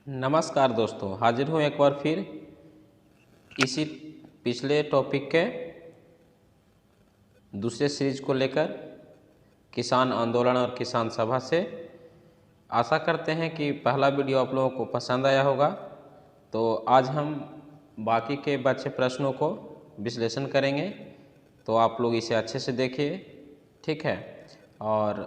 नमस्कार दोस्तों, हाजिर हूँ एक बार फिर इसी पिछले टॉपिक के दूसरे सीरीज को लेकर किसान आंदोलन और किसान सभा से। आशा करते हैं कि पहला वीडियो आप लोगों को पसंद आया होगा। तो आज हम बाकी के बचे प्रश्नों को विश्लेषण करेंगे, तो आप लोग इसे अच्छे से देखिए, ठीक है, और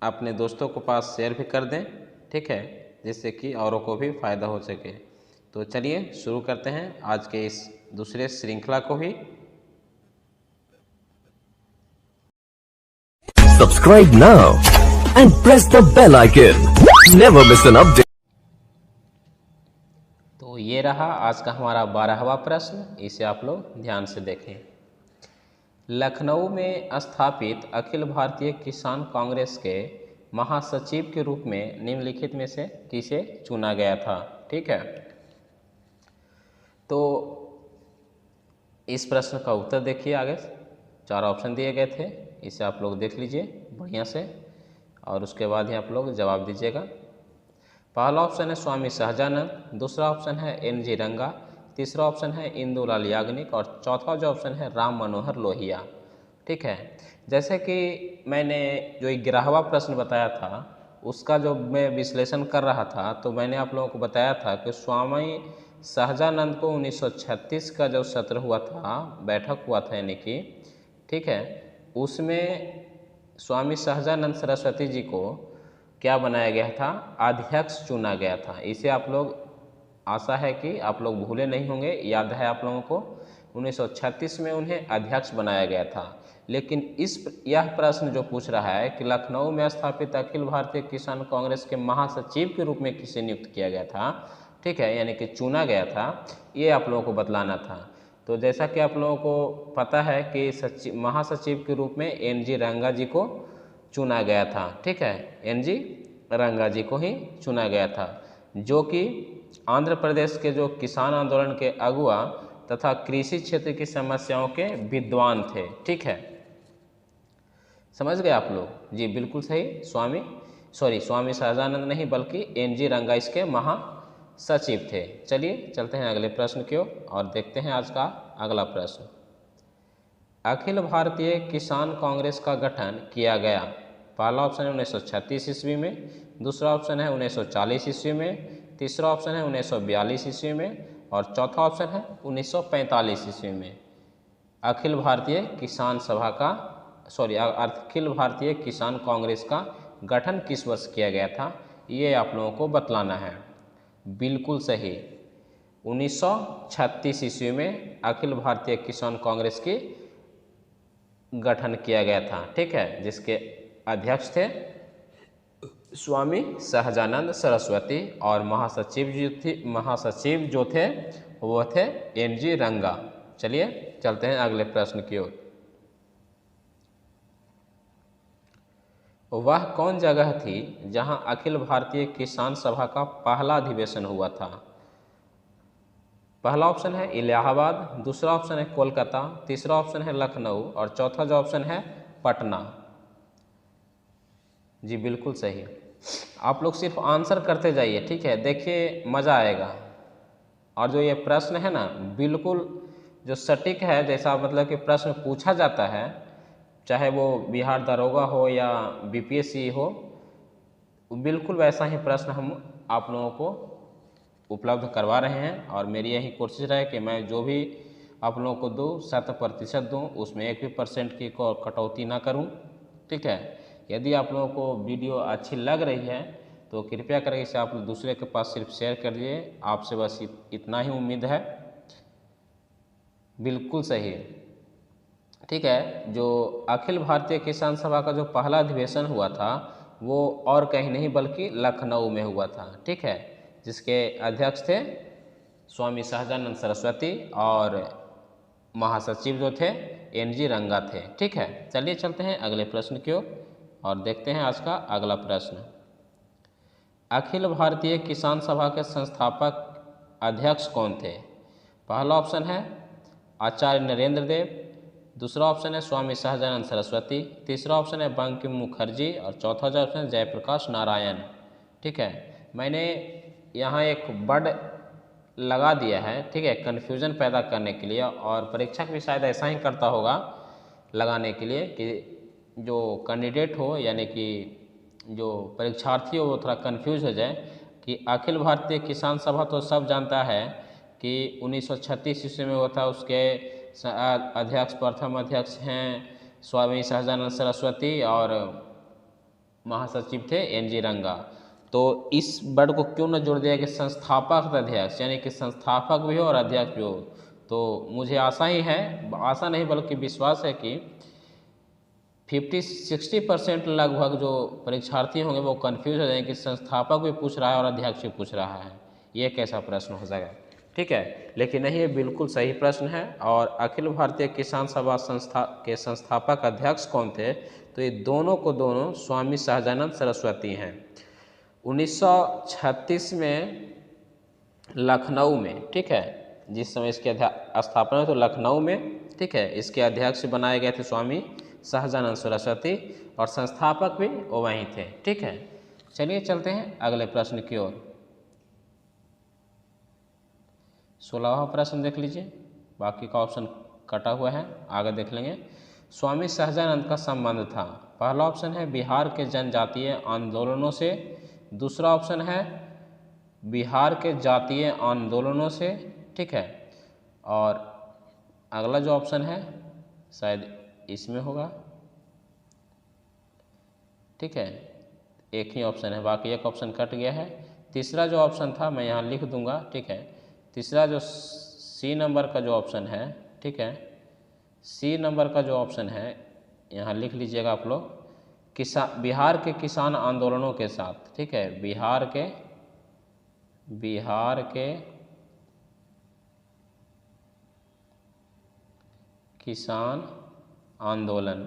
अपने दोस्तों को पास शेयर भी कर दें, ठीक है, जिससे कि औरों को भी फ़ायदा हो सके। तो चलिए शुरू करते हैं आज के इस दूसरे श्रृंखला को ही। Subscribe now and press the bell icon. Never miss an update. तो ये रहा आज का हमारा 12वां प्रश्न, इसे आप लोग ध्यान से देखें। लखनऊ में स्थापित अखिल भारतीय किसान कांग्रेस के महासचिव के रूप में निम्नलिखित में से किसे चुना गया था? ठीक है, तो इस प्रश्न का उत्तर देखिए। आगे 4 ऑप्शन दिए गए थे, इसे आप लोग देख लीजिए बढ़िया से और उसके बाद ही आप लोग जवाब दीजिएगा। पहला ऑप्शन है स्वामी सहजानंद, दूसरा ऑप्शन है NG रंगा, तीसरा ऑप्शन है इंदुलाल याग्निक और चौथा जो ऑप्शन है राम मनोहर लोहिया। ठीक है, जैसे कि मैंने जो 11वां प्रश्न बताया था उसका जो मैं विश्लेषण कर रहा था, तो मैंने आप लोगों को बताया था कि स्वामी सहजानंद को 1936 का जो सत्र हुआ था, बैठक हुआ था यानी कि, ठीक है, उसमें स्वामी सहजानंद सरस्वती जी को क्या बनाया गया था? अध्यक्ष चुना गया था। इसे आप लोग, आशा है कि आप लोग भूले नहीं होंगे, याद है आप लोगों को 1936 में उन्हें अध्यक्ष बनाया गया था। लेकिन यह प्रश्न जो पूछ रहा है कि लखनऊ में स्थापित अखिल भारतीय किसान कांग्रेस के महासचिव के रूप में किसे नियुक्त किया गया था, ठीक है, यानी कि चुना गया था, ये आप लोगों को बतलाना था। तो जैसा कि आप लोगों को पता है कि महासचिव के रूप में NG रंगा जी को चुना गया था। ठीक है, NG रंगा जी को ही चुना गया था, जो कि आंध्र प्रदेश के जो किसान आंदोलन के अगुआ तथा कृषि क्षेत्र की समस्याओं के विद्वान थे। ठीक है, समझ गए आप लोग? जी बिल्कुल सही, स्वामी सहजानंद नहीं बल्कि NG रंगा इसके महासचिव थे। चलिए चलते हैं अगले प्रश्न की ओर और देखते हैं आज का अगला प्रश्न। अखिल भारतीय किसान कांग्रेस का गठन किया गया। पहला ऑप्शन है 1936 ईस्वी में, दूसरा ऑप्शन है 1940 ईस्वी में, तीसरा ऑप्शन है 1942 ईस्वी में और चौथा ऑप्शन है 1945 ईस्वी में। अखिल भारतीय किसान कांग्रेस का गठन किस वर्ष किया गया था, ये आप लोगों को बतलाना है। बिल्कुल सही, 1936 ईस्वी में अखिल भारतीय किसान कांग्रेस की गठन किया गया था। ठीक है, जिसके अध्यक्ष थे स्वामी सहजानंद सरस्वती और महासचिव जो थे वो थे NG रंगा। चलिए चलते हैं अगले प्रश्न की ओर। वह कौन जगह थी जहां अखिल भारतीय किसान सभा का पहला अधिवेशन हुआ था? पहला ऑप्शन है इलाहाबाद, दूसरा ऑप्शन है कोलकाता, तीसरा ऑप्शन है लखनऊ और चौथा जो ऑप्शन है पटना। जी बिल्कुल सही, आप लोग सिर्फ आंसर करते जाइए, ठीक है, देखिए मज़ा आएगा। और जो ये प्रश्न है ना, बिल्कुल जो सटीक है, जैसा मतलब कि प्रश्न पूछा जाता है, चाहे वो बिहार दरोगा हो या BPSC हो, बिल्कुल वैसा ही प्रश्न हम आप लोगों को उपलब्ध करवा रहे हैं। और मेरी यही कोशिश है कि मैं जो भी आप लोगों को दूँ 100% दूँ, उसमें 1% की कटौती ना करूँ। ठीक है, यदि आप लोगों को वीडियो अच्छी लग रही है तो कृपया करके इसे आप दूसरे के पास सिर्फ शेयर कर दिए। आपसे बस इतना ही उम्मीद है। बिल्कुल सही, ठीक है, जो अखिल भारतीय किसान सभा का जो पहला अधिवेशन हुआ था वो और कहीं नहीं बल्कि लखनऊ में हुआ था। ठीक है, जिसके अध्यक्ष थे स्वामी सहजानंद सरस्वती और महासचिव जो थे NG रंगा थे। ठीक है, चलिए चलते हैं अगले प्रश्न की ओर और देखते हैं आज का अगला प्रश्न। अखिल भारतीय किसान सभा के संस्थापक अध्यक्ष कौन थे? पहला ऑप्शन है आचार्य नरेंद्र देव, दूसरा ऑप्शन है स्वामी सहजानंद सरस्वती, तीसरा ऑप्शन है बंकिम मुखर्जी और चौथा जो ऑप्शन है जयप्रकाश नारायण। ठीक है, मैंने यहाँ एक वर्ड लगा दिया है, ठीक है, कन्फ्यूज़न पैदा करने के लिए, और परीक्षक भी शायद ऐसा ही करता होगा लगाने के लिए कि जो कैंडिडेट हो यानी कि जो परीक्षार्थी हो वो थोड़ा कंफ्यूज हो जाए कि अखिल भारतीय किसान सभा तो सब जानता है कि 1936 ईस्वी में हुआ था। उसके अध्यक्ष, प्रथम अध्यक्ष हैं स्वामी सहजानंद सरस्वती और महासचिव थे एन.जी. रंगा। तो इस वर्ड को क्यों न जोड़ दिया कि संस्थापक अध्यक्ष, यानी कि संस्थापक भी हो और अध्यक्ष भी हो। तो मुझे आशा ही है, आशा नहीं बल्कि विश्वास है कि 50-60% लगभग जो परीक्षार्थी होंगे वो कंफ्यूज हो जाएंगे कि संस्थापक भी पूछ रहा है और अध्यक्ष भी पूछ रहा है, ये कैसा प्रश्न हो जाएगा, ठीक है। लेकिन नहीं, ये बिल्कुल सही प्रश्न है। और अखिल भारतीय किसान सभा संस्था के संस्थापक अध्यक्ष कौन थे, तो ये दोनों को दोनों स्वामी सहजानंद सरस्वती हैं। 1936 में लखनऊ में, ठीक है, जिस समय इसकी स्थापना हुई तो लखनऊ में, ठीक है, इसके अध्यक्ष बनाए गए थे स्वामी सहजानंद सरस्वती और संस्थापक भी वो वहीं थे, ठीक है। चलिए चलते हैं अगले प्रश्न की ओर। 16वां प्रश्न देख लीजिए, बाकी का ऑप्शन कटा हुआ है, आगे देख लेंगे। स्वामी सहजानंद का संबंध था, पहला ऑप्शन है बिहार के जनजातीय आंदोलनों से, दूसरा ऑप्शन है बिहार के जातीय आंदोलनों से, ठीक है, और अगला जो ऑप्शन है शायद इसमें होगा, ठीक है, एक ही ऑप्शन है, बाकी एक ऑप्शन कट गया है। तीसरा जो ऑप्शन था मैं यहाँ लिख दूंगा, ठीक है, तीसरा जो सी नंबर का जो ऑप्शन है, ठीक है, सी नंबर का जो ऑप्शन है यहाँ लिख लीजिएगा आप लोग, बिहार के किसान आंदोलनों के साथ, ठीक है, बिहार के किसान आंदोलन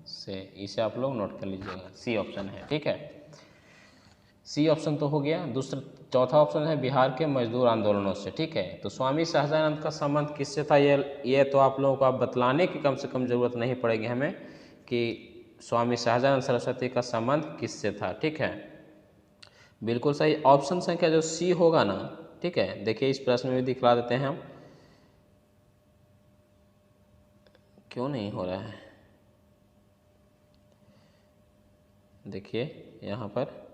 से, इसे आप लोग नोट कर लीजिएगा, सी ऑप्शन है, ठीक है। सी ऑप्शन तो हो गया। चौथा ऑप्शन है बिहार के मजदूर आंदोलनों से, ठीक है। तो स्वामी सहजानंद का संबंध किससे था, ये तो आप लोगों को आप बतलाने की कम से कम ज़रूरत नहीं पड़ेगी हमें कि स्वामी सहजानंद सरस्वती का संबंध किससे था, ठीक है। बिल्कुल सही ऑप्शन संख्या जो सी होगा ना, ठीक है, देखिए इस प्रश्न में भी दिखला देते हैं हम, क्यों नहीं हो रहा है, देखिए यहाँ पर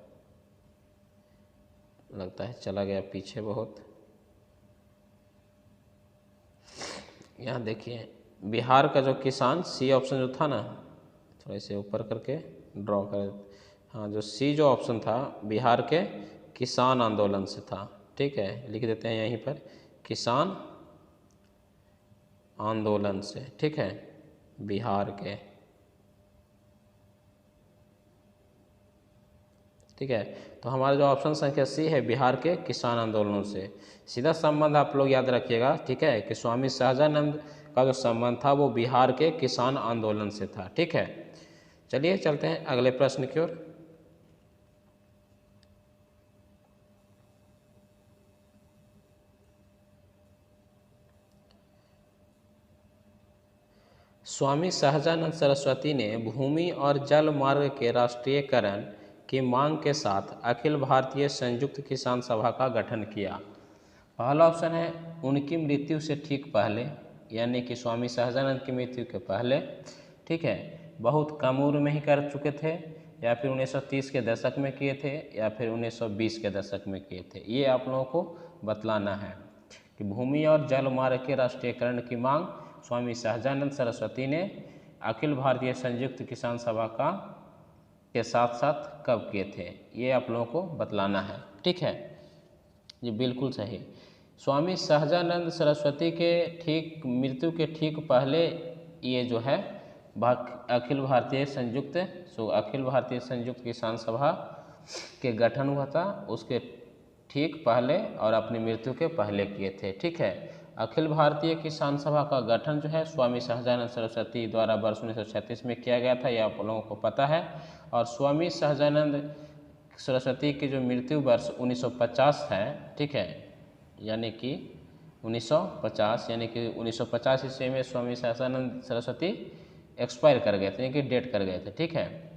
लगता है चला गया पीछे बहुत, यहाँ देखिए बिहार का जो किसान, सी ऑप्शन जो था ना, थोड़ा इसे ऊपर करके ड्रॉ कर, हाँ, जो सी जो ऑप्शन था बिहार के किसान आंदोलन से था, ठीक है, लिख देते हैं यहीं पर किसान आंदोलन से, ठीक है, बिहार के, ठीक है। तो हमारा जो ऑप्शन संख्या सी है बिहार के किसान आंदोलनों से सीधा संबंध आप लोग याद रखिएगा, ठीक है, कि स्वामी सहजानंद का जो संबंध था वो बिहार के किसान आंदोलन से था, ठीक है। चलिए चलते हैं अगले प्रश्न की ओर। स्वामी सहजानंद सरस्वती ने भूमि और जल मार्ग के राष्ट्रीयकरण की मांग के साथ अखिल भारतीय संयुक्त किसान सभा का गठन किया। पहला ऑप्शन है उनकी मृत्यु से ठीक पहले, यानी कि स्वामी सहजानंद की मृत्यु के पहले, ठीक है, बहुत कम उम्र में ही कर चुके थे, या फिर 1930 के दशक में किए थे, या फिर 1920 के दशक में किए थे। ये आप लोगों को बतलाना है कि भूमि और जल मार्ग के राष्ट्रीयकरण की मांग स्वामी सहजानंद सरस्वती ने अखिल भारतीय संयुक्त किसान सभा के साथ साथ कब किए थे, ये आप लोगों को बतलाना है, ठीक है। ये बिल्कुल सही, स्वामी सहजानंद सरस्वती के ठीक मृत्यु के ठीक पहले ये जो है अखिल भारतीय संयुक्त किसान सभा के गठन हुआ था, उसके ठीक पहले और अपनी मृत्यु के पहले किए थे, ठीक है। अखिल भारतीय किसान सभा का गठन जो है स्वामी सहजानंद सरस्वती द्वारा वर्ष 1936 में किया गया था, यह आप लोगों को पता है। और स्वामी सहजानंद सरस्वती की जो मृत्यु वर्ष 1950 है, ठीक है, यानी कि 1950 ईस्वी में स्वामी सहजानंद सरस्वती एक्सपायर कर गए थे, यानी कि डेट कर गए थे, ठीक है।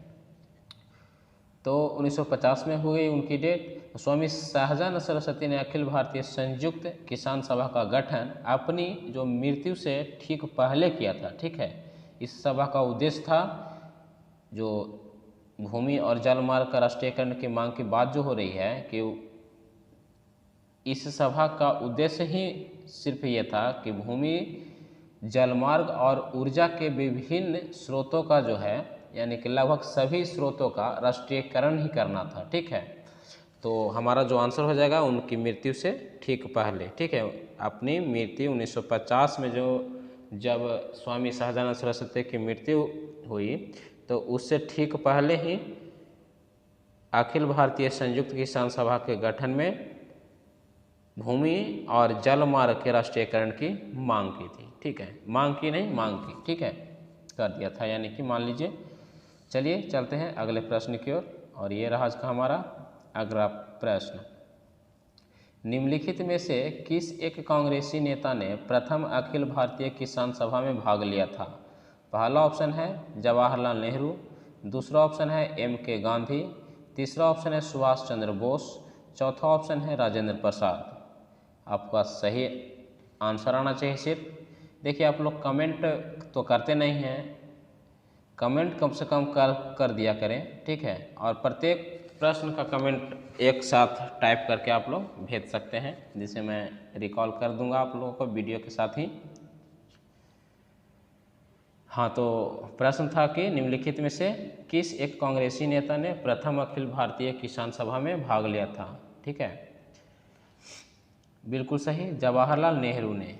तो 1950 में हुई उनकी डेट। स्वामी सहजानंद सरस्वती ने अखिल भारतीय संयुक्त किसान सभा का गठन अपनी जो मृत्यु से ठीक पहले किया था। ठीक है, इस सभा का उद्देश्य था जो भूमि और जल मार्ग का राष्ट्रीयकरण की मांग की बात जो हो रही है कि इस सभा का उद्देश्य ही सिर्फ ये था कि भूमि, जलमार्ग और ऊर्जा के विभिन्न स्रोतों का जो है यानी कि लगभग सभी स्रोतों का राष्ट्रीयकरण ही करना था। ठीक है, तो हमारा जो आंसर हो जाएगा उनकी मृत्यु से ठीक पहले। ठीक है, अपनी मृत्यु 1950 में जब स्वामी सहजानंद सरस्वती की मृत्यु हुई तो उससे ठीक पहले ही अखिल भारतीय संयुक्त किसान सभा के गठन में भूमि और जल मार्ग के राष्ट्रीयकरण की मांग की थी। ठीक है, मांग की नहीं, मांग की। ठीक है, कर दिया था यानी कि मान लीजिए। चलिए चलते हैं अगले प्रश्न की ओर, और ये रहा आज का हमारा अगला प्रश्न। निम्नलिखित में से किस एक कांग्रेसी नेता ने प्रथम अखिल भारतीय किसान सभा में भाग लिया था? पहला ऑप्शन है जवाहरलाल नेहरू, दूसरा ऑप्शन है M.K. गांधी, तीसरा ऑप्शन है सुभाष चंद्र बोस, चौथा ऑप्शन है राजेंद्र प्रसाद। आपका सही आंसर आना चाहिए सिर्फ। देखिए आप लोग कमेंट तो करते नहीं हैं, कमेंट कम से कम कर दिया करें। ठीक है, और प्रत्येक प्रश्न का कमेंट एक साथ टाइप करके आप लोग भेज सकते हैं, जिसे मैं रिकॉल कर दूंगा आप लोगों को वीडियो के साथ ही। हाँ, तो प्रश्न था कि निम्नलिखित में से किस एक कांग्रेसी नेता ने प्रथम अखिल भारतीय किसान सभा में भाग लिया था? ठीक है, बिल्कुल सही, जवाहरलाल नेहरू ने।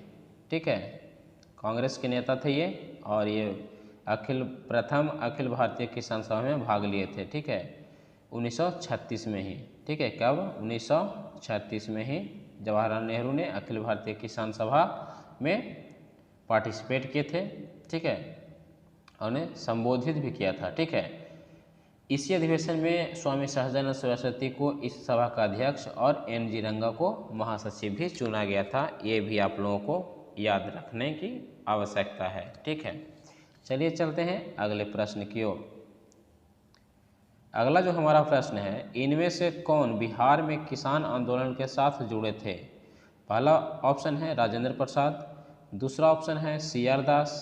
ठीक है, कांग्रेस के नेता थे ये, और ये प्रथम अखिल भारतीय किसान सभा में भाग लिए थे। ठीक है, 1936 में ही। ठीक है, कब? 1936 में ही जवाहरलाल नेहरू ने अखिल भारतीय किसान सभा में पार्टिसिपेट किए थे। ठीक है, और उन्हें संबोधित भी किया था। ठीक है, इसी अधिवेशन में स्वामी सहजानंद सरस्वती को इस सभा का अध्यक्ष और N.G. रंगा को महासचिव भी चुना गया था। ये भी आप लोगों को याद रखने की आवश्यकता है। ठीक है, चलिए चलते हैं अगले प्रश्न की ओर। अगला जो हमारा प्रश्न है, इनमें से कौन बिहार में किसान आंदोलन के साथ जुड़े थे? पहला ऑप्शन है राजेंद्र प्रसाद, दूसरा ऑप्शन है C.R. दास,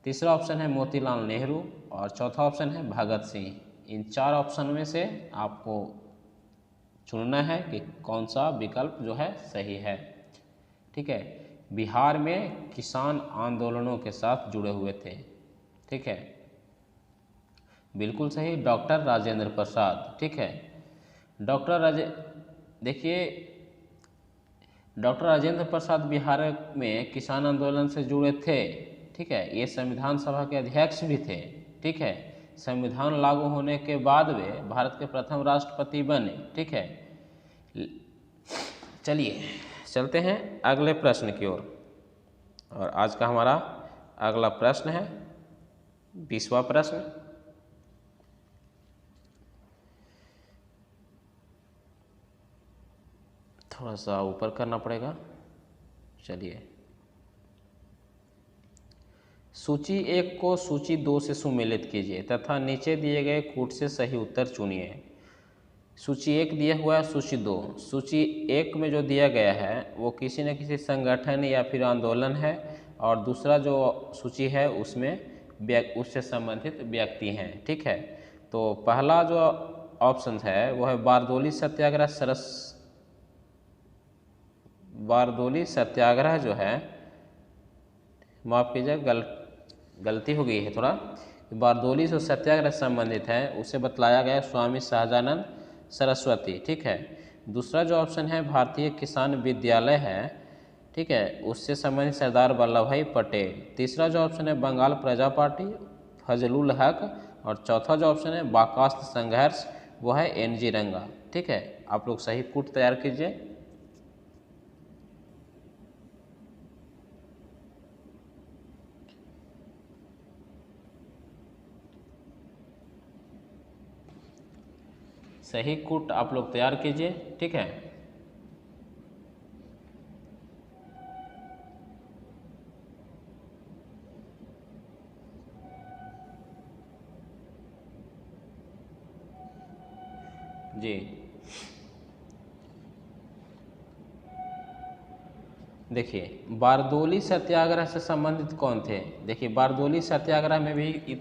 तीसरा ऑप्शन है मोतीलाल नेहरू, और चौथा ऑप्शन है भगत सिंह। इन चार ऑप्शन में से आपको चुनना है कि कौन सा विकल्प जो है सही है। ठीक है, बिहार में किसान आंदोलनों के साथ जुड़े हुए थे। ठीक है, बिल्कुल सही, डॉक्टर राजेंद्र प्रसाद। ठीक है, देखिए डॉक्टर राजेंद्र प्रसाद बिहार में किसान आंदोलन से जुड़े थे। ठीक है, ये संविधान सभा के अध्यक्ष भी थे। ठीक है, संविधान लागू होने के बाद वे भारत के प्रथम राष्ट्रपति बने। ठीक है, चलिए चलते हैं अगले प्रश्न की ओर, और आज का हमारा अगला प्रश्न है 20वां प्रश्न। थोड़ा सा ऊपर करना पड़ेगा। चलिए, सूची 1 को सूची 2 से सुमेलित कीजिए तथा नीचे दिए गए कूट से सही उत्तर चुनिए। सूची 1 दिया हुआ है, सूची 2। सूची 1 में जो दिया गया है वो किसी न किसी संगठन या फिर आंदोलन है, और दूसरा जो सूची है उसमें उससे संबंधित व्यक्ति हैं। ठीक है, तो पहला जो ऑप्शन है वो है बारदोली सत्याग्रह जो है, माफ़ कीजिएगा गलती हो गई है थोड़ा। बारदोली जो सत्याग्रह संबंधित है उसे बतलाया गया स्वामी सहजानंद सरस्वती। ठीक है, दूसरा जो ऑप्शन है भारतीय किसान विद्यालय है। ठीक है, उससे संबंधित सरदार वल्लभ भाई पटेल। तीसरा जो ऑप्शन है बंगाल प्रजा पार्टी, फजलुल हक, और चौथा जो ऑप्शन है बाकास्त संघर्ष, वो है N.G. रंगा। ठीक है, आप लोग सही कूट तैयार कीजिए। सही कूट आप लोग तैयार कीजिए। ठीक है, जी देखिए, बारदोली सत्याग्रह से संबंधित कौन थे? देखिए, बारदोली सत्याग्रह में भी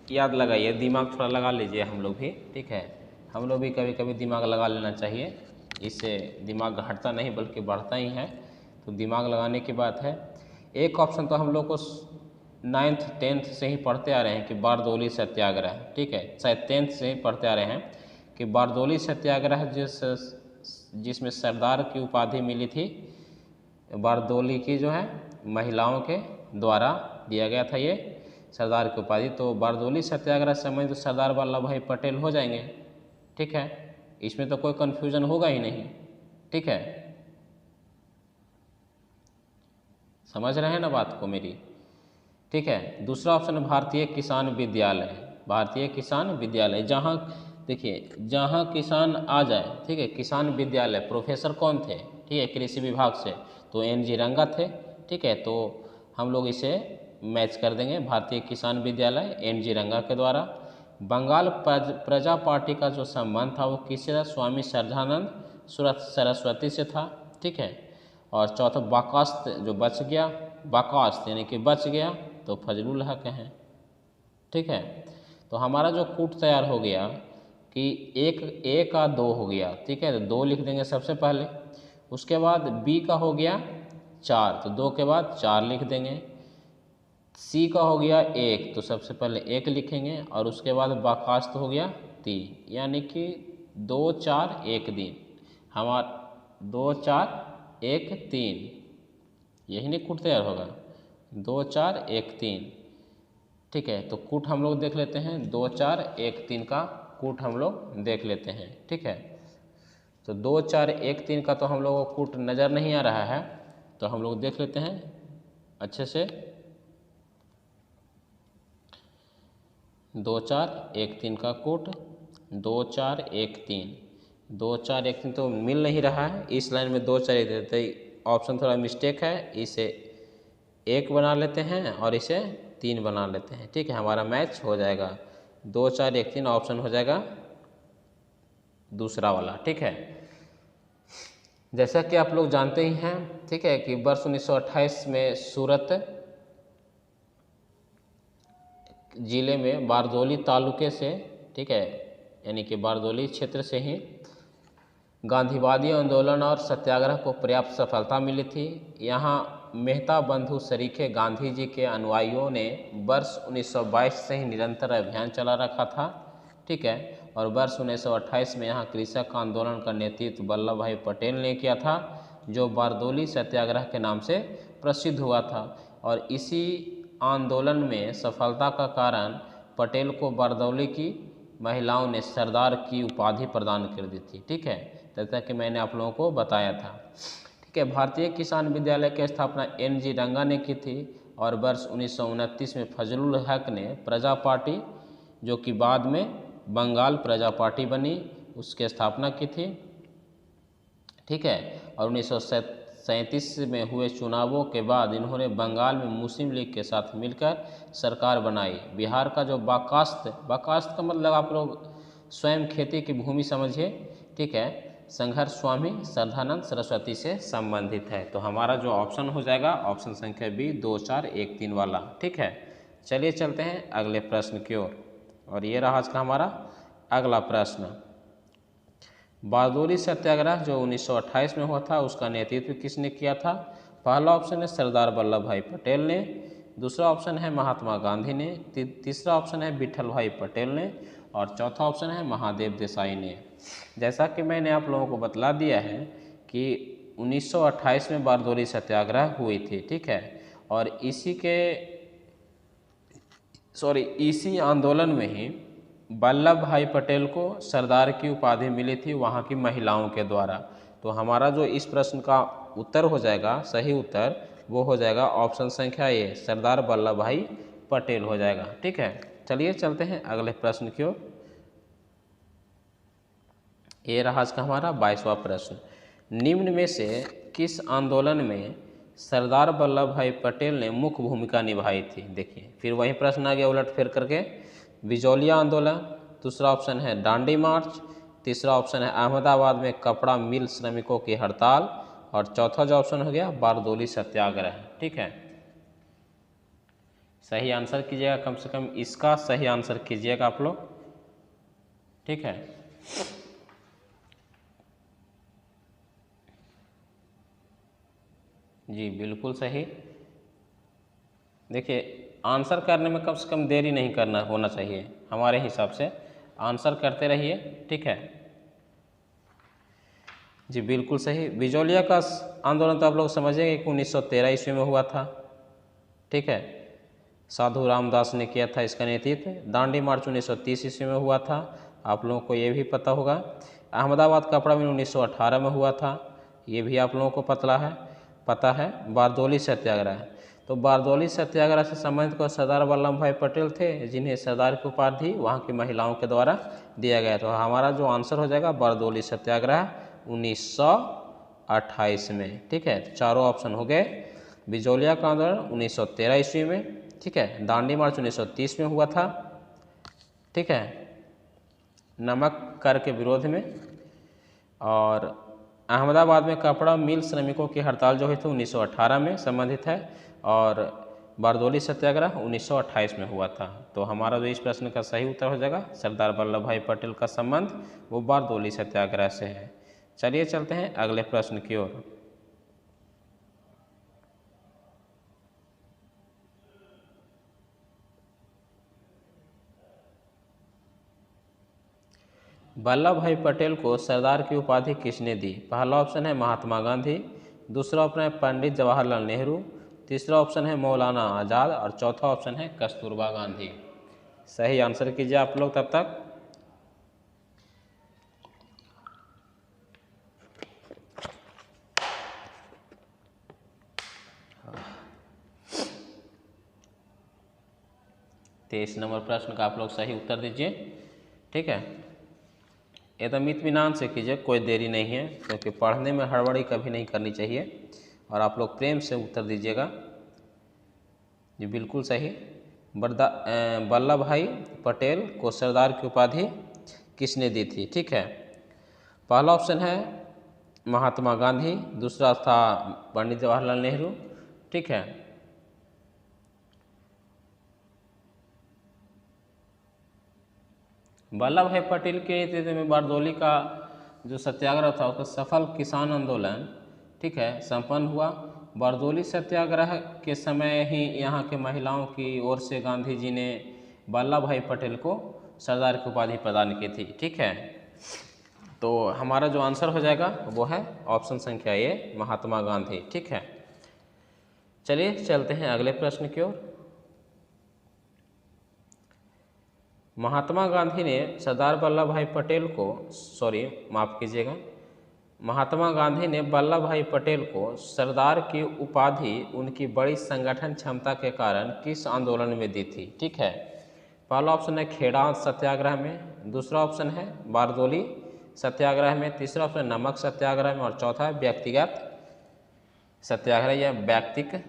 याद लगाइए, दिमाग थोड़ा लगा लीजिए हम लोग भी, ठीक है। हम लोग भी कभी कभी दिमाग लगा लेना चाहिए, इससे दिमाग घटता नहीं बल्कि बढ़ता ही है, तो दिमाग लगाने की बात है। एक ऑप्शन तो हम लोग को 9th 10th से ही पढ़ते आ रहे हैं कि बारदोली सत्याग्रह, ठीक है, शायद 10th से ही पढ़ते आ रहे हैं कि बारदोली सत्याग्रह जिसमें सरदार की उपाधि मिली थी, बारदोली की जो है महिलाओं के द्वारा दिया गया था ये सरदार की उपाधि। तो बारदोली सत्याग्रह समय तो सरदार वल्लभ भाई पटेल हो जाएंगे, ठीक है, इसमें तो कोई कन्फ्यूजन होगा ही नहीं, ठीक है। समझ रहे हैं ना बात को मेरी, ठीक है। दूसरा ऑप्शन है भारतीय किसान विद्यालय, भारतीय किसान विद्यालय, जहाँ देखिए जहाँ किसान आ जाए, ठीक है, किसान विद्यालय, प्रोफेसर कौन थे, ठीक है, कृषि विभाग से, तो NG रंगा थे, ठीक है। तो हम लोग इसे मैच कर देंगे, भारतीय किसान विद्यालय NG रंगा के द्वारा। बंगाल प्रजा पार्टी का जो संबंध था वो किससे था? स्वामी श्रद्धानंद सरस्वती से था, ठीक है। और चौथा बाकास्त जो बच गया, बाकास्त यानी कि बच गया, तो फजलुल हक हैं, ठीक है। तो हमारा जो कूट तैयार हो गया कि एक का 2 हो गया, ठीक है, तो 2 लिख देंगे सबसे पहले। उसके बाद B का हो गया 4, तो 2 के बाद 4 लिख देंगे। C का हो गया 1, तो सबसे पहले 1 लिखेंगे, और उसके बाद बाकास्त हो गया 3, यानी कि 2 4 1 दिन, हमारा 2 4 1 3, यही नहीं कूट तैयार होगा, 2 4 1 3, ठीक है। तो कूट हम लोग देख लेते हैं, 2 4 1 3 का कूट हम लोग देख लेते हैं, ठीक है। तो 2 4 1 3 का तो हम लोगों को कूट नज़र नहीं आ रहा है, तो हम लोग देख लेते हैं अच्छे से। 2 4 1 3 का कूट, 2 4 1 3, 2 4 1 3 तो मिल नहीं रहा है, इस लाइन में 2 4 1 देते, ऑप्शन थोड़ा मिस्टेक है, इसे 1 बना लेते हैं और इसे 3 बना लेते हैं, ठीक है, हमारा मैच हो जाएगा। 2 4 1 3 ऑप्शन हो जाएगा दूसरा वाला, ठीक है। जैसा कि आप लोग जानते ही हैं, ठीक है, कि वर्ष 1928 में सूरत जिले में बारदोली तालुके से, ठीक है, यानी कि बारदोली क्षेत्र से ही गांधीवादी आंदोलन और सत्याग्रह को पर्याप्त सफलता मिली थी। यहाँ मेहता बंधु सरीखे गांधी जी के अनुयायियों ने वर्ष 1922 से ही निरंतर अभियान चला रखा था, ठीक है। और वर्ष 1928 में यहाँ कृषक आंदोलन का नेतृत्व वल्लभ भाई पटेल ने किया था, जो बारदोली सत्याग्रह के नाम से प्रसिद्ध हुआ था। और इसी आंदोलन में सफलता का कारण पटेल को बारदोली की महिलाओं ने सरदार की उपाधि प्रदान कर दी थी, ठीक है, जैसा कि मैंने आप लोगों को बताया था, ठीक है। भारतीय किसान विद्यालय की स्थापना NG रंगा ने की थी, और वर्ष 1929 में फजलुल हक ने प्रजा पार्टी, जो कि बाद में बंगाल प्रजा पार्टी बनी, उसकी स्थापना की थी, ठीक है। और 1937 में हुए चुनावों के बाद इन्होंने बंगाल में मुस्लिम लीग के साथ मिलकर सरकार बनाई। बिहार का जो बाकास्त का मतलब आप लोग स्वयं खेती की भूमि समझिए, ठीक है, संघर्ष स्वामी श्रद्धानंद सरस्वती से संबंधित है। तो हमारा जो ऑप्शन हो जाएगा ऑप्शन संख्या B 2 4 1 3 वाला, ठीक है। चलिए चलते हैं अगले प्रश्न की ओर, और ये रहा आज का हमारा अगला प्रश्न। बारदोली सत्याग्रह जो 1928 में हुआ था, उसका नेतृत्व किसने किया था? पहला ऑप्शन है सरदार वल्लभ भाई पटेल ने, दूसरा ऑप्शन है महात्मा गांधी ने, तीसरा ऑप्शन है विठल भाई पटेल ने, और चौथा ऑप्शन है महादेव देसाई ने। जैसा कि मैंने आप लोगों को बतला दिया है कि 1928 में बारदोली सत्याग्रह हुई थी, ठीक है। और इसी आंदोलन में ही वल्लभ भाई पटेल को सरदार की उपाधि मिली थी वहाँ की महिलाओं के द्वारा। तो हमारा जो इस प्रश्न का उत्तर हो जाएगा, सही उत्तर वो हो जाएगा ऑप्शन संख्या A सरदार वल्लभ भाई पटेल हो जाएगा, ठीक है। चलिए चलते हैं अगले प्रश्न की ओर। ये रहा आज का हमारा 22वां प्रश्न। निम्न में से किस आंदोलन में सरदार वल्लभ भाई पटेल ने मुख्य भूमिका निभाई थी? देखिए फिर वही प्रश्न आ गया उलट फेर करके। बिजौलिया आंदोलन, दूसरा ऑप्शन है दांडी मार्च, तीसरा ऑप्शन है अहमदाबाद में कपड़ा मिल श्रमिकों की हड़ताल, और चौथा जो ऑप्शन हो गया बारदोली सत्याग्रह। ठीक है, सही आंसर कीजिएगा, कम से कम इसका सही आंसर कीजिएगा आप लोग। ठीक है, जी बिल्कुल सही। देखिए आंसर करने में कम से कम देरी नहीं करना होना चाहिए, हमारे हिसाब से आंसर करते रहिए। ठीक है, जी बिल्कुल सही। बिजौलिया का आंदोलन तो आप लोग समझेंगे कि 1913 ईस्वी में हुआ था। ठीक है, साधु रामदास ने किया था इसका नेतृत्व। दांडी मार्च 1930 ईस्वी में हुआ था, आप लोगों को ये भी पता होगा। अहमदाबाद कपड़ा मिल 1918 में हुआ था, ये भी आप लोगों को पता है। बारदोली सत्याग्रह, तो बारदोली सत्याग्रह से संबंधित को सरदार वल्लभ भाई पटेल थे, जिन्हें सरदार की उपाधि वहाँ की महिलाओं के द्वारा दिया गया। तो हमारा जो आंसर हो जाएगा बारदोली सत्याग्रह 1928 में। ठीक है, चारों ऑप्शन हो गए। बिजौलिया का आंदोलन 1913 ईस्वी में। ठीक है, दांडी मार्च 1930 में हुआ था। ठीक है, नमक कर के विरोध में। और अहमदाबाद में कपड़ा मिल श्रमिकों की हड़ताल जो हुई थी 1918 में संबंधित है, और बारदोली सत्याग्रह 1928 में हुआ था। तो हमारा जो इस प्रश्न का सही उत्तर हो जाएगा सरदार वल्लभ भाई पटेल का संबंध वो बारदोली सत्याग्रह से है। चलिए चलते हैं अगले प्रश्न की ओर। वल्लभ भाई पटेल को सरदार की उपाधि किसने दी? पहला ऑप्शन है महात्मा गांधी, दूसरा ऑप्शन है पंडित जवाहरलाल नेहरू, तीसरा ऑप्शन है मौलाना आज़ाद, और चौथा ऑप्शन है कस्तूरबा गांधी। सही आंसर कीजिए आप लोग तब तक। तेईस नंबर प्रश्न का आप लोग सही उत्तर दीजिए। ठीक है, एकदम इत्मीनान से कीजिए, कोई देरी नहीं है, क्योंकि पढ़ने में हड़बड़ी कभी नहीं करनी चाहिए, और आप लोग प्रेम से उत्तर दीजिएगा। जी बिल्कुल सही। वल्लभ भाई पटेल को सरदार की उपाधि किसने दी थी? ठीक है, पहला ऑप्शन है महात्मा गांधी, दूसरा था पंडित जवाहरलाल नेहरू। ठीक है, वल्लभ भाई पटेल के नेतृत्व में बारदोली का जो सत्याग्रह था उसका सफल किसान आंदोलन, ठीक है, संपन्न हुआ। बारदोली सत्याग्रह के समय ही यहाँ के महिलाओं की ओर से गांधी जी ने वल्लभ भाई पटेल को सरदार की उपाधि प्रदान की थी। ठीक है, तो हमारा जो आंसर हो जाएगा वो है ऑप्शन संख्या ए, महात्मा गांधी। ठीक है, चलिए चलते हैं अगले प्रश्न की ओर। महात्मा गांधी ने सरदार वल्लभ भाई पटेल को माफ़ कीजिएगा, महात्मा गांधी ने वल्लभ भाई पटेल को सरदार की उपाधि उनकी बड़ी संगठन क्षमता के कारण किस आंदोलन में दी थी? ठीक है, पहला ऑप्शन है खेड़ा सत्याग्रह में, दूसरा ऑप्शन है बारदोली सत्याग्रह में, तीसरा ऑप्शन नमक सत्याग्रह में, और चौथा व्यक्तिगत सत्याग्रह या व्यक्तिक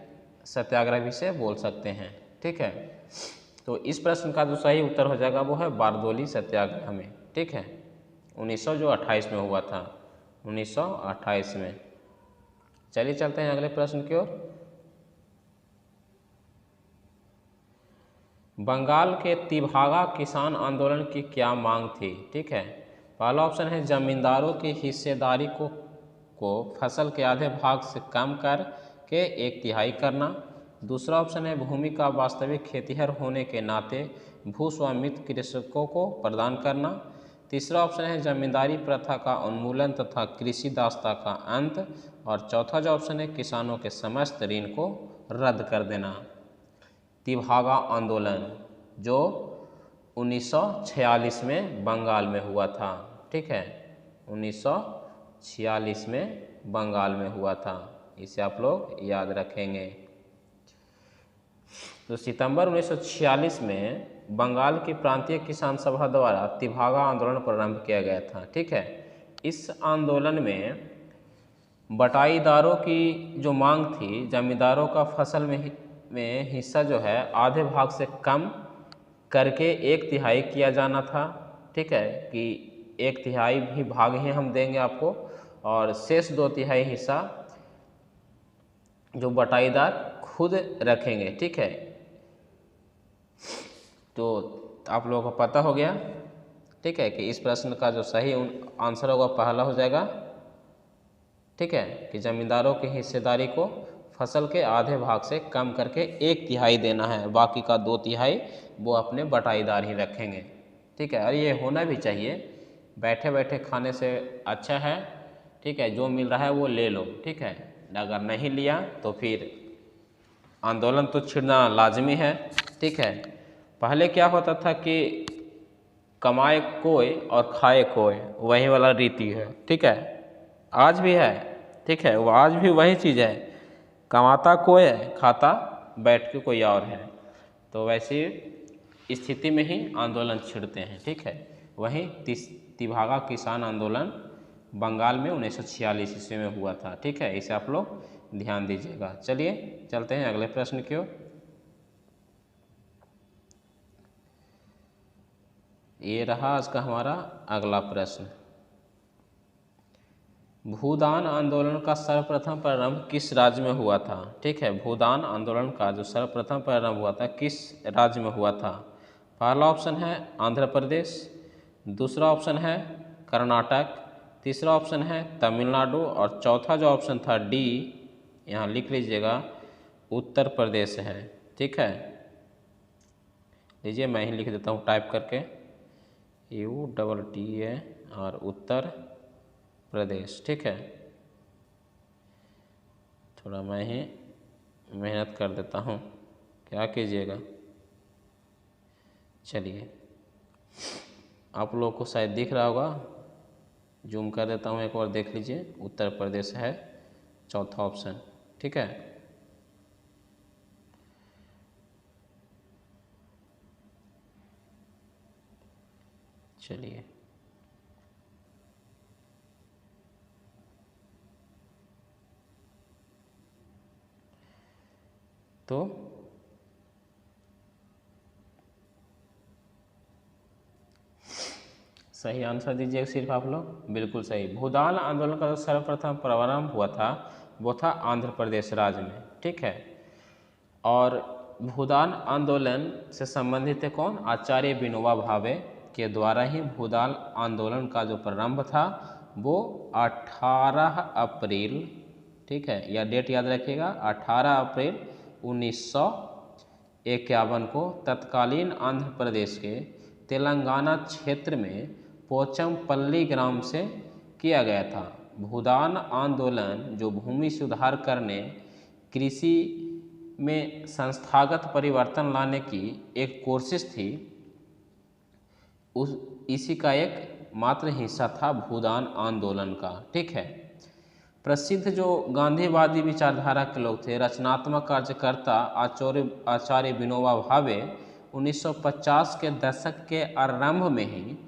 सत्याग्रह भी से बोल सकते हैं। ठीक है, तो इस प्रश्न का जो सही उत्तर हो जाएगा वो है बारदोली सत्याग्रह में। ठीक है, 1928 में हुआ था, 1928 में। चलिए चलते हैं अगले प्रश्न की ओर। बंगाल के तिभागा किसान आंदोलन की क्या मांग थी? ठीक है, पहला ऑप्शन है जमींदारों की हिस्सेदारी को फसल के आधे भाग से कम करके 1/3 करना, दूसरा ऑप्शन है भूमि का वास्तविक खेतिहर होने के नाते भूस्वामित्व कृषकों को प्रदान करना, तीसरा ऑप्शन है जमींदारी प्रथा का उन्मूलन तथा कृषि दासता का अंत, और चौथा जो ऑप्शन है किसानों के समस्त ऋण को रद्द कर देना। तिभागा आंदोलन जो 1946 में बंगाल में हुआ था। ठीक है, 1946 में बंगाल में हुआ था, इसे आप लोग याद रखेंगे। तो सितंबर 1946 में बंगाल की प्रांतीय किसान सभा द्वारा तिभागा आंदोलन प्रारंभ किया गया था। ठीक है, इस आंदोलन में बटाईदारों की जो मांग थी, जमींदारों का फसल में हिस्सा जो है आधे भाग से कम करके 1/3 किया जाना था। ठीक है, कि 1/3 भी भाग ही हम देंगे आपको, और शेष 2/3 हिस्सा जो बटाईदार खुद रखेंगे। ठीक है, तो आप लोगों को पता हो गया। ठीक है, कि इस प्रश्न का जो सही आंसर होगा पहला हो जाएगा। ठीक है, कि जमींदारों की हिस्सेदारी को फसल के आधे भाग से कम करके 1/3 देना है, बाकी का 2/3 वो अपने बटाईदार ही रखेंगे। ठीक है, और ये होना भी चाहिए, बैठे बैठे खाने से अच्छा है। ठीक है, जो मिल रहा है वो ले लो। ठीक है, अगर नहीं लिया तो फिर आंदोलन तो छिड़ना लाजमी है। ठीक है, पहले क्या होता था कि कमाए कोई और खाए कोई, वही वाला रीति है। ठीक है, आज भी है। ठीक है, वो आज भी वही चीज़ है, कमाता कोई है, खाता बैठ के कोई और है। तो वैसी स्थिति में ही आंदोलन छिड़ते हैं। ठीक है, वहीं तिभागा किसान आंदोलन बंगाल में 1946 ईस्वी में हुआ था। ठीक है, इसे आप लोग ध्यान दीजिएगा। चलिए चलते हैं अगले प्रश्न की ओर। ये रहा आज का हमारा अगला प्रश्न। भूदान आंदोलन का सर्वप्रथम प्रारंभ किस राज्य में हुआ था? ठीक है, भूदान आंदोलन का जो सर्वप्रथम प्रारंभ हुआ था किस राज्य में हुआ था? पहला ऑप्शन है आंध्र प्रदेश, दूसरा ऑप्शन है कर्नाटक, तीसरा ऑप्शन है तमिलनाडु, और चौथा जो ऑप्शन था डी, यहाँ लिख लीजिएगा, उत्तर प्रदेश है। ठीक है, लीजिए मैं ही लिख देता हूँ टाइप करके, UTTA और उत्तर प्रदेश। ठीक है, थोड़ा मैं ही मेहनत कर देता हूँ, क्या कीजिएगा। चलिए, आप लोगों को शायद दिख रहा होगा, जूम कर देता हूँ एक और देख लीजिए, उत्तर प्रदेश है चौथा ऑप्शन। ठीक है, चलिए तो सही आंसर दीजिए सिर्फ आप लोग। बिल्कुल सही, भूदान आंदोलन का जो सर्वप्रथम प्रारंभ हुआ था वो था आंध्र प्रदेश राज्य में। ठीक है, और भूदान आंदोलन से संबंधित है कौन? आचार्य विनोबा भावे के द्वारा ही भूदान आंदोलन का जो प्रारंभ था वो 18 अप्रैल, ठीक है, यह डेट याद रखिएगा, 18 अप्रैल 1951 को तत्कालीन आंध्र प्रदेश के तेलंगाना क्षेत्र में पोचमपल्ली ग्राम से किया गया था। भूदान आंदोलन जो भूमि सुधार करने, कृषि में संस्थागत परिवर्तन लाने की एक कोशिश थी, इसी का एक मात्र हिस्सा था भूदान आंदोलन का। ठीक है, प्रसिद्ध जो गांधीवादी विचारधारा के लोग थे, रचनात्मक कार्यकर्ता आचार्य विनोबा भावे 1950 के दशक के आरंभ में ही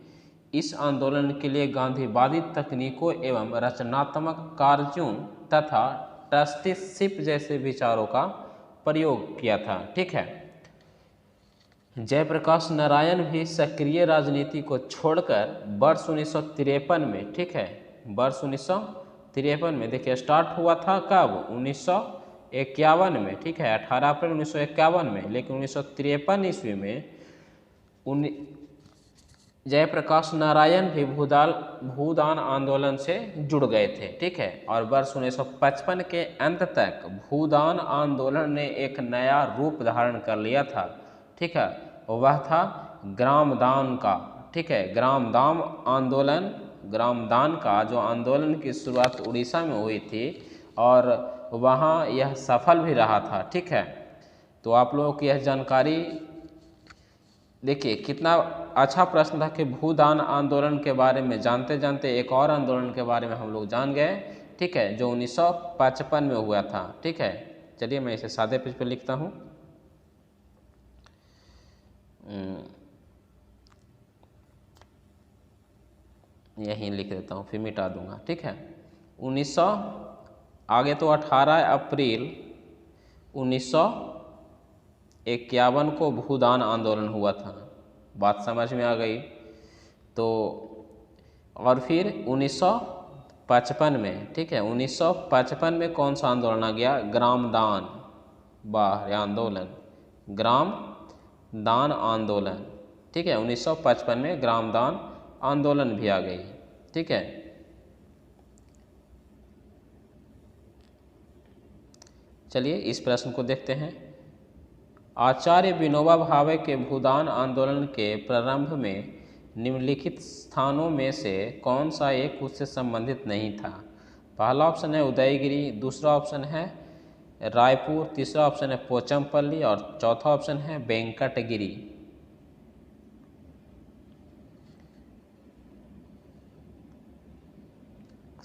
इस आंदोलन के लिए गांधीवादी तकनीकों एवं रचनात्मक कार्यों तथा ट्रस्टीशिप जैसे विचारों का प्रयोग किया था। ठीक है, जयप्रकाश नारायण भी सक्रिय राजनीति को छोड़कर वर्ष 1953 में, ठीक है, वर्ष 1953 में, देखिए स्टार्ट हुआ था कब? 1951 में। ठीक है, 18 अप्रैल 1951 में, लेकिन 1953 ईस्वी में जयप्रकाश नारायण भी भूदान आंदोलन से जुड़ गए थे। ठीक है, और वर्ष 1955 के अंत तक भूदान आंदोलन ने एक नया रूप धारण कर लिया था। ठीक है, वह था ग्रामदान का। ठीक है, ग्रामदान आंदोलन, ग्रामदान का जो आंदोलन की शुरुआत उड़ीसा में हुई थी और वहाँ यह सफल भी रहा था। ठीक है, तो आप लोगों की यह जानकारी देखिए कितना अच्छा प्रश्न था कि भूदान आंदोलन के बारे में जानते जानते एक और आंदोलन के बारे में हम लोग जान गए। ठीक है, जो 1955 में हुआ था। ठीक है, चलिए मैं इसे सादे पेज पर लिखता हूँ। यहीं लिख देता हूँ, फिर मिटा दूंगा। ठीक है, 18 अप्रैल 1951 को भूदान आंदोलन हुआ था। बात समझ में आ गई? तो और फिर 1955 में, ठीक है, 1955 में कौन सा आंदोलन आ गया? ग्राम दान वाह आंदोलन, ग्राम दान आंदोलन, ठीक है, 1955 में ग्राम दान आंदोलन भी आ गई, ठीक है। चलिए इस प्रश्न को देखते हैं। आचार्य विनोबा भावे के भूदान आंदोलन के प्रारंभ में निम्नलिखित स्थानों में से कौन सा एक उससे संबंधित नहीं था? पहला ऑप्शन है उदयगिरी, दूसरा ऑप्शन है रायपुर, तीसरा ऑप्शन है पोचमपल्ली और चौथा ऑप्शन है वेंकटगिरी।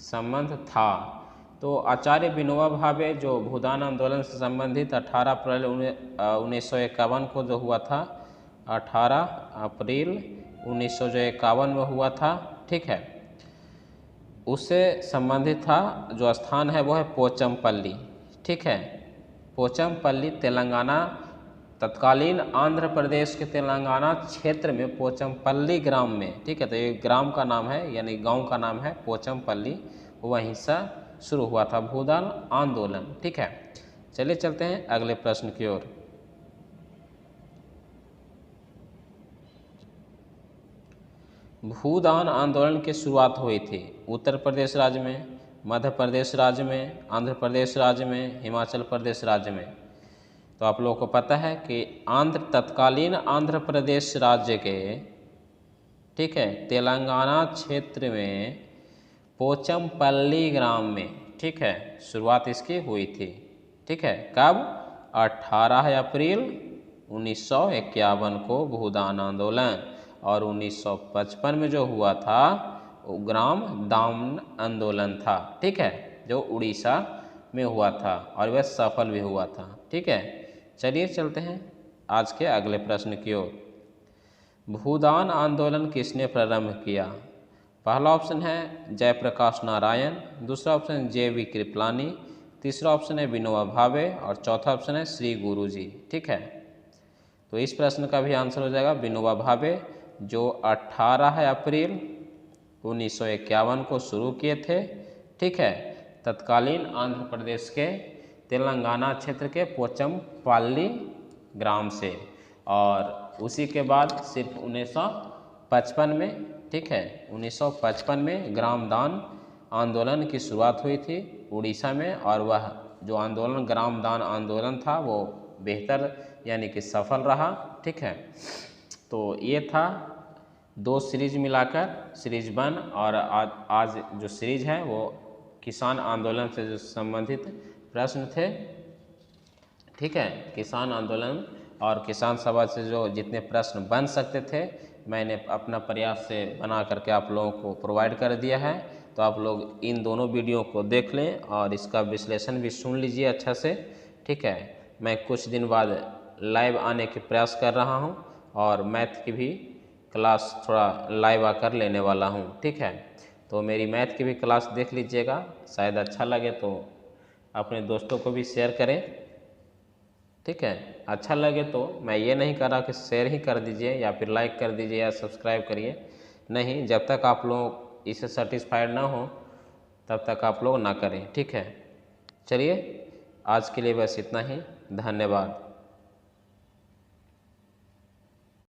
संबंध था, तो आचार्य विनोबा भावे जो भूदान आंदोलन से संबंधित 18 अप्रैल 1951 को जो हुआ था, 18 अप्रैल 1951 में हुआ था, ठीक है, उससे संबंधित था। जो स्थान है वो है पोचमपल्ली, ठीक है, पोचमपल्ली तेलंगाना, तत्कालीन आंध्र प्रदेश के तेलंगाना क्षेत्र में पोचमपल्ली ग्राम में, ठीक है, तो ये ग्राम का नाम है यानी गांव का नाम है पोचमपल्ली, वहीं से शुरू हुआ था भूदान आंदोलन, ठीक है। चलिए चलते हैं अगले प्रश्न की ओर। भूदान आंदोलन की शुरुआत हुई थी उत्तर प्रदेश राज्य में, मध्य प्रदेश राज्य में, आंध्र प्रदेश राज्य में, हिमाचल प्रदेश राज्य में। तो आप लोगों को पता है कि तत्कालीन आंध्र प्रदेश राज्य के, ठीक है, तेलंगाना क्षेत्र में पोचमपल्ली ग्राम में, ठीक है, शुरुआत इसकी हुई थी, ठीक है। कब? 18 अप्रैल 1951 को भूदान आंदोलन, और 1955 में जो हुआ था वो ग्राम दान आंदोलन था, ठीक है, जो उड़ीसा में हुआ था और वह सफल भी हुआ था, ठीक है। चलिए चलते हैं आज के अगले प्रश्न की ओर। भूदान आंदोलन किसने प्रारंभ किया? पहला ऑप्शन है जयप्रकाश नारायण, दूसरा ऑप्शन JV कृपलानी, तीसरा ऑप्शन है विनोबा भावे और चौथा ऑप्शन है श्री गुरु जी, ठीक है। तो इस प्रश्न का भी आंसर हो जाएगा विनोबा भावे, जो 18 अप्रैल 1951 को शुरू किए थे, ठीक है, तत्कालीन आंध्र प्रदेश के तेलंगाना क्षेत्र के पोचमपल्ली ग्राम से, और उसी के बाद सिर्फ 1955 में, ठीक है, 1955 में ग्राम दान आंदोलन की शुरुआत हुई थी उड़ीसा में, और वह जो आंदोलन ग्राम दान आंदोलन था वो बेहतर यानी कि सफल रहा, ठीक है। तो ये था 2 सीरीज मिलाकर सीरीज 1, और आज जो सीरीज है वो किसान आंदोलन से जो संबंधित प्रश्न थे, ठीक है, किसान आंदोलन और किसान सभा से जो जितने प्रश्न बन सकते थे मैंने अपना प्रयास से बना करके आप लोगों को प्रोवाइड कर दिया है। तो आप लोग इन दोनों वीडियो को देख लें और इसका विश्लेषण भी सुन लीजिए अच्छा से, ठीक है। मैं कुछ दिन बाद लाइव आने के प्रयास कर रहा हूं और मैथ की भी क्लास थोड़ा लाइव आकर लेने वाला हूं, ठीक है। तो मेरी मैथ की भी क्लास देख लीजिएगा, शायद अच्छा लगे तो अपने दोस्तों को भी शेयर करें, ठीक है। अच्छा लगे तो मैं ये नहीं कर रहा कि शेयर ही कर दीजिए या फिर लाइक कर दीजिए या सब्सक्राइब करिए, नहीं, जब तक आप लोग इससे सेटिस्फाइड ना हो तब तक आप लोग ना करें, ठीक है। चलिए आज के लिए बस इतना ही, धन्यवाद।